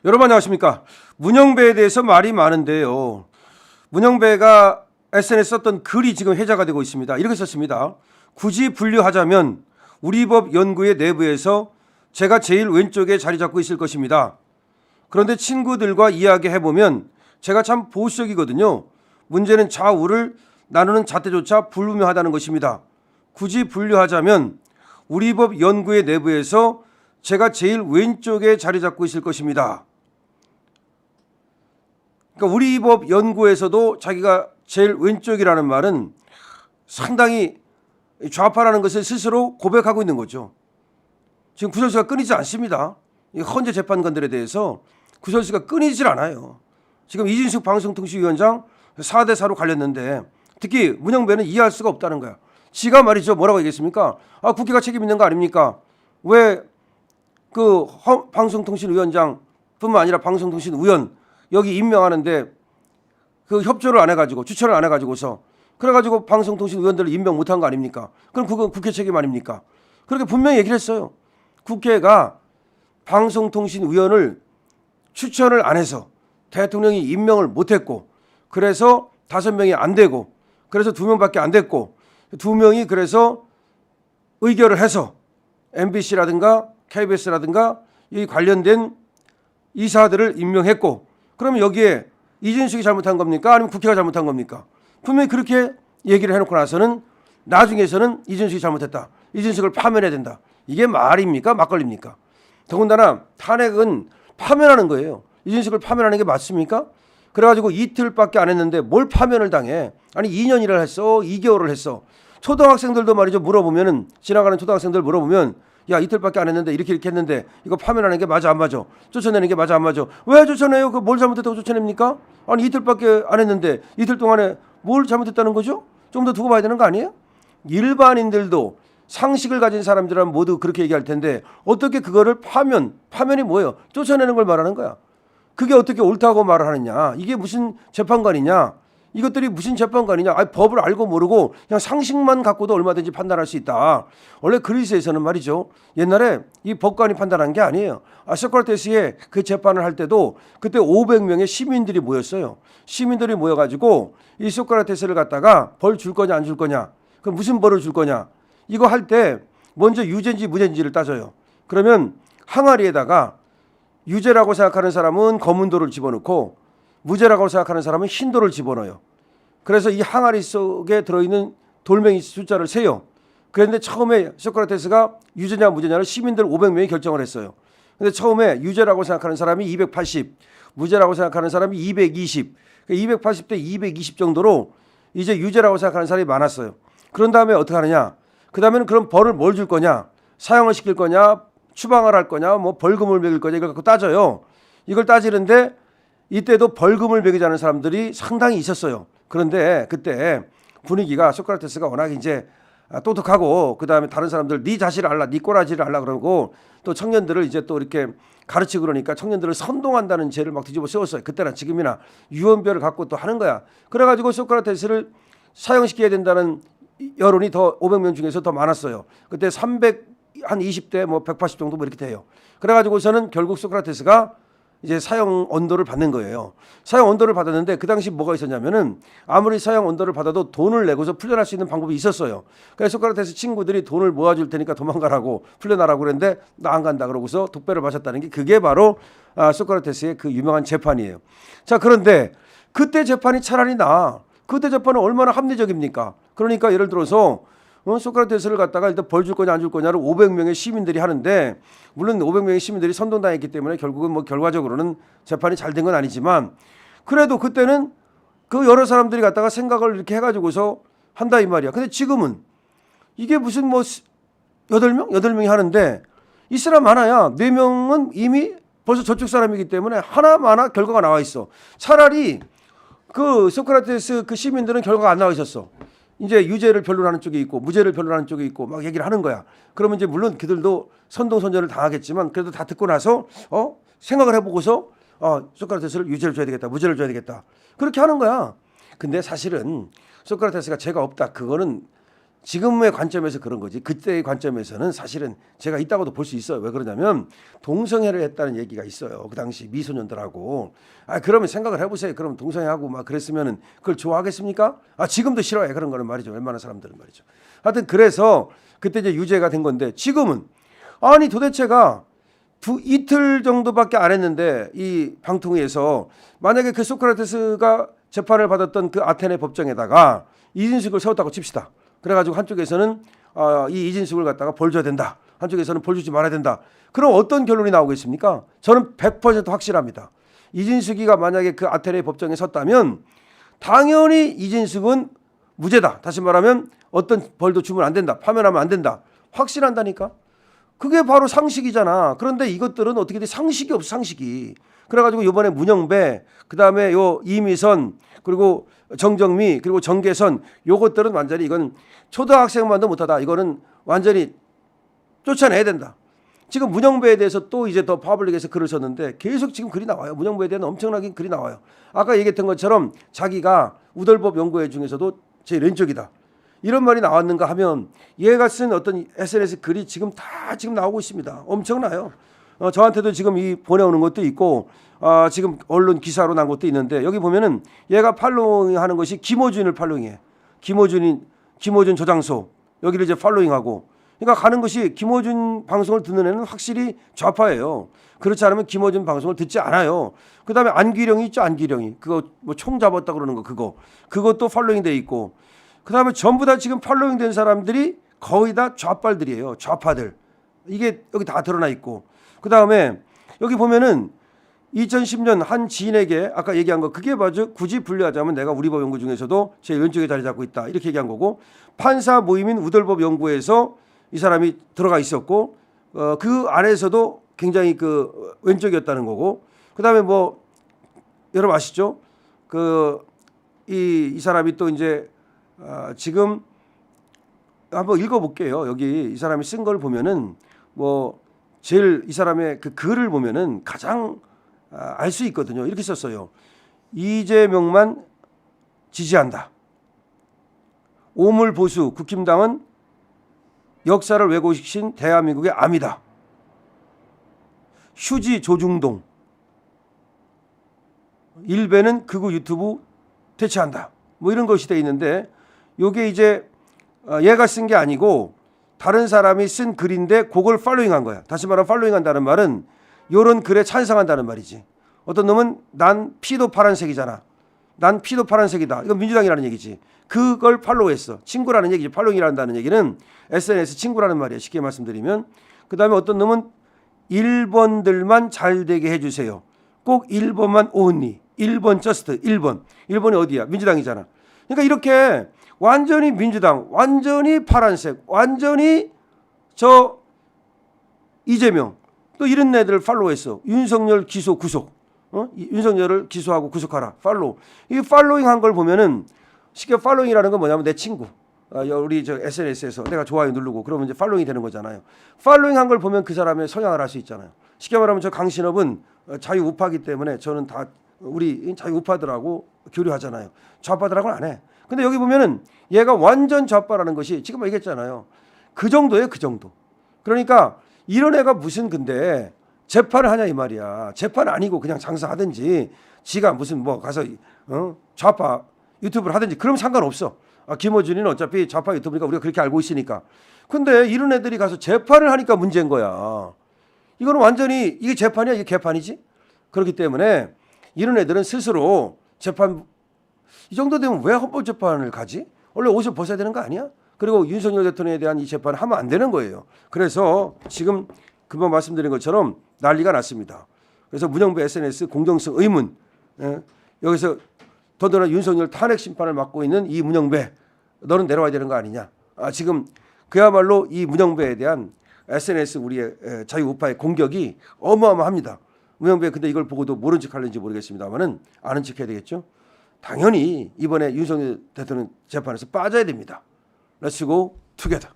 여러분 안녕하십니까. 문영배에 대해서 말이 많은데요. 문영배가 SNS에 썼던 글이 지금 회자가 되고 있습니다. 이렇게 썼습니다. 굳이 분류하자면 우리법 연구의 내부에서 제가 제일 왼쪽에 자리 잡고 있을 것입니다. 그런데 친구들과 이야기해보면 제가 참 보수적이거든요. 문제는 좌우를 나누는 잣대조차 불분명하다는 것입니다. 굳이 분류하자면 우리법 연구의 내부에서 제가 제일 왼쪽에 자리 잡고 있을 것입니다. 그러니까 우리법 연구에서도 자기가 제일 왼쪽이라는 말은 상당히 좌파라는 것을 스스로 고백하고 있는 거죠. 지금 구설수가 끊이지 않습니다. 이 헌재 재판관들에 대해서 구설수가 끊이질 않아요. 지금 이진숙 방송통신위원장 4대4로 갈렸는데 특히 문영배는 이해할 수가 없다는 거야. 지가 말이죠. 뭐라고 얘기했습니까? 국회가 책임 있는 거 아닙니까? 왜 그 방송통신위원장 뿐만 아니라 방송통신위원 여기 임명하는데 그 협조를 안 해가지고 추천을 안 해가지고서 그래가지고 방송통신위원들을 임명 못한 거 아닙니까? 그럼 그건 국회 책임 아닙니까? 그렇게 분명히 얘기를 했어요. 국회가 방송통신위원을 추천을 안 해서 대통령이 임명을 못했고 그래서 5명이 안 되고 그래서 2명밖에 안 됐고 2명이 그래서 의결을 해서 MBC라든가 KBS라든가 이 관련된 이사들을 임명했고 그러면 여기에 이진숙이 잘못한 겁니까? 아니면 국회가 잘못한 겁니까? 분명히 그렇게 얘기를 해놓고 나서는 나중에서는 이진숙이 잘못했다. 이진숙을 파면해야 된다. 이게 말입니까? 막걸리입니까? 더군다나 탄핵은 파면하는 거예요. 이진숙을 파면하는 게 맞습니까? 그래가지고 이틀밖에 안 했는데 뭘 파면을 당해? 아니 2년이라 했어? 2개월을 했어? 초등학생들도 말이죠. 물어보면은 지나가는 초등학생들 물어보면 야 이틀밖에 안 했는데 이렇게 했는데 이거 파면하는 게 맞아 안 맞아? 쫓아내는 게 맞아 안 맞아? 왜 쫓아내요? 그 뭘 잘못했다고 쫓아냅니까? 아니 이틀밖에 안 했는데 이틀 동안에 뭘 잘못했다는 거죠? 좀 더 두고 봐야 되는 거 아니에요? 일반인들도 상식을 가진 사람들은 모두 그렇게 얘기할 텐데 어떻게 그거를 파면이 뭐예요? 쫓아내는 걸 말하는 거야. 그게 어떻게 옳다고 말을 하느냐? 이게 무슨 재판관이냐? 이것들이 무슨 재판관이냐? 법을 알고 모르고 그냥 상식만 갖고도 얼마든지 판단할 수 있다. 원래 그리스에서는 말이죠. 옛날에 이 법관이 판단한 게 아니에요. 소크라테스의 그 재판을 할 때도 그때 500명의 시민들이 모였어요. 시민들이 모여가지고 이 소크라테스를 갖다가 벌 줄 거냐 안 줄 거냐? 그럼 무슨 벌을 줄 거냐? 이거 할 때 먼저 유죄인지 무죄인지를 따져요. 그러면 항아리에다가 유죄라고 생각하는 사람은 검은 돌을 집어넣고 무죄라고 생각하는 사람은 흰 돌을 집어넣어요. 그래서 이 항아리 속에 들어있는 돌멩이 숫자를 세요. 그런데 처음에 소크라테스가 유죄냐 무죄냐를 시민들 500명이 결정을 했어요. 근데 처음에 유죄라고 생각하는 사람이 280, 무죄라고 생각하는 사람이 220, 280대 220 정도로 이제 유죄라고 생각하는 사람이 많았어요. 그런 다음에 어떻게 하느냐? 그 다음에는 그럼 벌을 뭘 줄 거냐? 사형을 시킬 거냐? 추방을 할 거냐? 뭐 벌금을 매길 거냐? 이걸 갖고 따져요. 이걸 따지는데 이때도 벌금을 매기자는 사람들이 상당히 있었어요. 그런데 그때 분위기가 소크라테스가 워낙 이제 똑똑하고 그 다음에 다른 사람들 네 자시를 알라, 네 꼬라지를 알라 그러고 또 청년들을 이제 또 이렇게 가르치고 그러니까 청년들을 선동한다는 죄를 막 뒤집어 씌웠어요. 그때나 지금이나 유언별을 갖고 또 하는 거야. 그래가지고 소크라테스를 사형시켜야 된다는 여론이 더 500명 중에서 더 많았어요. 그때 300한 20대 뭐 180 정도 뭐 이렇게 돼요. 그래가지고서는 결국 소크라테스가 이제 사형 언도를 받는 거예요. 사형 언도를 받았는데 그 당시 뭐가 있었냐면은 아무리 사형 언도를 받아도 돈을 내고서 풀려날 수 있는 방법이 있었어요. 그래서 소크라테스 친구들이 돈을 모아줄 테니까 도망가라고 풀려나라고 그랬는데 나 안 간다 그러고서 독배를 마셨다는 게 그게 바로 소크라테스의 그 유명한 재판이에요. 자 그런데 그때 재판이 차라리 그때 재판은 얼마나 합리적입니까? 그러니까 예를 들어서 소크라테스를 갖다가 일단 벌 줄 거냐 안 줄 거냐를 500명의 시민들이 하는데 물론 500명의 시민들이 선동당했기 때문에 결국은 뭐 결과적으로는 재판이 잘 된 건 아니지만 그래도 그때는 그 여러 사람들이 갖다가 생각을 이렇게 해가지고서 한다 이 말이야. 근데 지금은 이게 무슨 뭐 8명? 8명이 하는데 이 사람 하나야. 4명은 이미 벌써 저쪽 사람이기 때문에 하나마나 결과가 나와 있어. 차라리 그 소크라테스 그 시민들은 결과가 안 나와 있었어. 이제 유죄를 변론하는 쪽에 있고 무죄를 변론하는 쪽에 있고 막 얘기를 하는 거야. 그러면 이제 물론 그들도 선동선전을 당하겠지만 그래도 다 듣고 나서 생각을 해보고서 소크라테스를 유죄를 줘야 되겠다, 무죄를 줘야 되겠다 그렇게 하는 거야. 근데 사실은 소크라테스가 죄가 없다 그거는 지금의 관점에서 그런 거지. 그때의 관점에서는 사실은 제가 있다고도 볼 수 있어요. 왜 그러냐면 동성애를 했다는 얘기가 있어요. 그 당시 미소년들하고. 그러면 생각을 해보세요. 그럼 동성애하고 막 그랬으면은 그걸 좋아하겠습니까? 지금도 싫어해. 그런 거는 말이죠. 웬만한 사람들은 말이죠. 하여튼 그래서 그때 이제 유죄가 된 건데 지금은 아니 도대체가 이틀 정도밖에 안 했는데 이 방통위에서 만약에 그 소크라테스가 재판을 받았던 그 아테네 법정에다가 이진숙을 세웠다고 칩시다. 그래가지고 한쪽에서는 이 이진숙을 갖다가 벌 줘야 된다. 한쪽에서는 벌 주지 말아야 된다. 그럼 어떤 결론이 나오겠습니까? 저는 100% 확실합니다. 이진숙이가 만약에 그 아테네 법정에 섰다면 당연히 이진숙은 무죄다. 다시 말하면 어떤 벌도 주면 안 된다. 파면하면 안 된다. 확실한다니까. 그게 바로 상식이잖아. 그런데 이것들은 어떻게 돼? 상식이 없어, 상식이. 그래가지고 이번에 문영배, 그다음에 요 이미선, 그리고 정정미, 그리고 정계선, 요것들은 완전히 이건 초등학생만도 못하다. 이거는 완전히 쫓아내야 된다. 지금 문영배에 대해서 또 이제 더 파블릭에서 글을 썼는데 계속 지금 글이 나와요. 문영배에 대한 엄청나게 글이 나와요. 아까 얘기했던 것처럼 자기가 우덜법 연구회 중에서도 제일 왼쪽이다. 이런 말이 나왔는가 하면 얘가 쓴 어떤 SNS 글이 지금 다 지금 나오고 있습니다. 엄청나요. 저한테도 지금 이 보내오는 것도 있고 지금 언론 기사로 난 것도 있는데 여기 보면은 얘가 팔로잉하는 것이 김어준을 팔로잉해. 김어준 저장소 여기를 이제 팔로잉하고 그러니까 가는 것이 김어준 방송을 듣는 애는 확실히 좌파예요. 그렇지 않으면 김어준 방송을 듣지 않아요. 그다음에 안기령이 있죠. 안기령이 그거 뭐 총 잡았다 그러는 거 그것도 팔로잉 돼 있고 그다음에 전부 다 지금 팔로잉 된 사람들이 거의 다 좌빨들이에요. 좌파들. 이게 여기 다 드러나 있고. 그다음에 여기 보면은 2010년 한 지인에게 아까 얘기한 거 그게 맞아. 굳이 분류하자면 내가 우리 법 연구 중에서도 제 왼쪽에 자리 잡고 있다. 이렇게 얘기한 거고. 판사 모임인 우덜법 연구에서 이 사람이 들어가 있었고 그 안에서도 굉장히 그 왼쪽이었다는 거고. 그다음에 뭐 여러분 아시죠? 이 사람이 또 이제 지금 한번 읽어볼게요. 여기 이 사람이 쓴 걸 보면은 뭐 제일 이 사람의 그 글을 보면은 가장 알 수 있거든요. 이렇게 썼어요. 이재명만 지지한다. 오물 보수 국힘당은 역사를 왜곡시킨 대한민국의 암이다. 휴지 조중동 일베는 극우 유튜브 퇴치한다. 뭐 이런 것이 돼 있는데 요게 이제 얘가 쓴 게 아니고 다른 사람이 쓴 글인데 그걸 팔로잉한 거야. 다시 말하면 팔로잉한다는 말은 요런 글에 찬성한다는 말이지. 어떤 놈은 난 피도 파란색이잖아. 난 피도 파란색이다. 이건 민주당이라는 얘기지. 그걸 팔로우했어. 친구라는 얘기지. 팔로잉이란다는 얘기는 SNS 친구라는 말이야. 쉽게 말씀드리면. 그다음에 어떤 놈은 1번들만 잘 되게 해주세요. 꼭 1번만 only. 1번 just 1번. 1번이 어디야? 민주당이잖아. 그러니까 이렇게 완전히 민주당, 완전히 파란색, 완전히 저 이재명 또 이런 애들 팔로우했어. 윤석열 기소 구속. 윤석열을 기소하고 구속하라. 팔로우. 이 팔로잉한 걸 보면은 쉽게 팔로잉이라는 건 뭐냐면 내 친구. 우리 저 SNS에서 내가 좋아요 누르고 그러면 이제 팔로잉이 되는 거잖아요. 팔로잉한 걸 보면 그 사람의 성향을 알 수 있잖아요. 쉽게 말하면 저 강신업은 자유우파기 때문에 저는 다 우리 자유우파들하고 교류하잖아요. 좌파들하고는 안 해. 근데 여기 보면은 얘가 완전 좌파라는 것이 지금 얘기했잖아요. 그 정도예요, 그 정도. 그러니까 이런 애가 무슨 근데 재판을 하냐 이 말이야. 재판 아니고 그냥 장사하든지 지가 무슨 뭐 가서 좌파 유튜브를 하든지 그럼 상관없어. 김어준이는 어차피 좌파 유튜브니까 우리가 그렇게 알고 있으니까. 근데 이런 애들이 가서 재판을 하니까 문제인 거야. 이거는 완전히 이게 재판이야, 이게 개판이지? 그렇기 때문에 이런 애들은 스스로 재판 이 정도 되면 왜 헌법재판을 가지? 원래 옷을 벗어야 되는 거 아니야? 그리고 윤석열 대통령에 대한 이 재판을 하면 안 되는 거예요. 그래서 지금 금방 말씀드린 것처럼 난리가 났습니다. 그래서 문영배 SNS 공정성 의문 여기서 더더나 윤석열 탄핵 심판을 맡고 있는 이 문영배 너는 내려와야 되는 거 아니냐? 지금 그야말로 이 문영배에 대한 SNS 우리의 자유우파의 공격이 어마어마합니다. 문영배 근데 이걸 보고도 모른 척 하는지 모르겠습니다만은 아는 척 해야 되겠죠. 당연히 이번에 윤석열 대통령 재판에서 빠져야 됩니다. Let's go together.